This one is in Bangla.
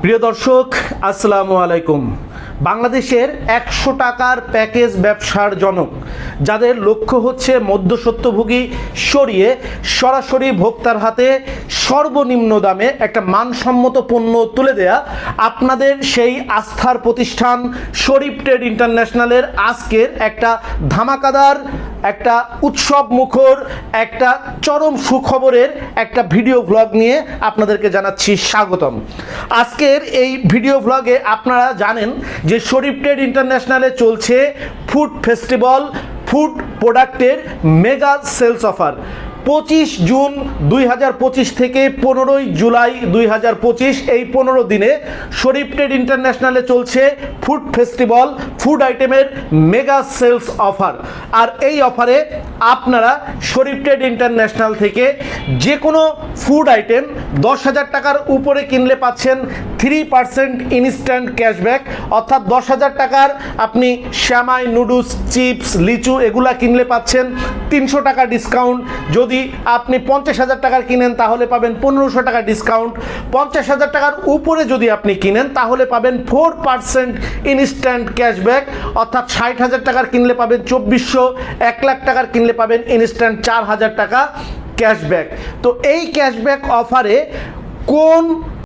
প্রিয় দর্শক, আসসালামু আলাইকুম। বাংলাদেশের 100 টাকার প্যাকেজ ব্যবসার জনক যাদের লক্ষ্য হচ্ছে মধ্যস্বত্বভোগী সরিয়ে সরাসরি ভোক্তার হাতে সর্বনিম্ন দামে একটা মানসম্মত পণ্য তুলে দেয়া, আপনাদের সেই আস্থার প্রতিষ্ঠান শরীফ ট্রেড ইন্টারন্যাশনালের আজকের একটা ধামাকাদার, একটা উৎসব মুখর, একটা চরম সুখবরের একটা ভিডিও ভ্লগ নিয়ে আপনাদেরকে জানাচ্ছি স্বাগতম। আজকের এই ভিডিও ভ্লগে আপনারা জানেন যে শরীফ ট্রেড ইন্টারন্যাশনালে চলছে ফুড ফেস্টিভ্যাল, ফুড প্রোডাক্টের মেগা সেলস অফার। 25 জুন 2025 থেকে 15 জুলাই 2025 এই 15 দিনে শরীফ ট্রেড ইন্টারন্যাশনালে চলছে ফুড ফেস্টিভ্যাল, ফুড আইটেমের মেগা সেলস অফার। আর এই অফারে আপনারা শরীফ ট্রেড ইন্টারন্যাশনাল থেকে যে কোনো ফুড আইটেম 10,000 টাকার উপরে কিনলে পাচ্ছেন 3% ইনস্ট্যান্ট ক্যাশব্যাক, অর্থাৎ 10,000 টাকার আপনি শ্যামাই, নুডলস, চিপস, লিচু এগুলা কিনলে পাচ্ছেন 300 টাকা ডিসকাউন্ট। যদি আপনি 50,000 টাকার কিনেন তাহলে পাবেন 1500 টাকা ডিসকাউন্ট। 50,000 টাকার উপরে যদি আপনি কিনেন তাহলে পাবেন 4% ইনস্ট্যান্ট ক্যাশব্যাক, অর্থাৎ 60,000 টাকার কিনলে পাবেন 2400, 1 লাখ টাকার কিনলে পাবেন ইনস্ট্যান্ট 4,000 টাকা ক্যাশব্যাক। তো এই ক্যাশব্যাক অফারে কোন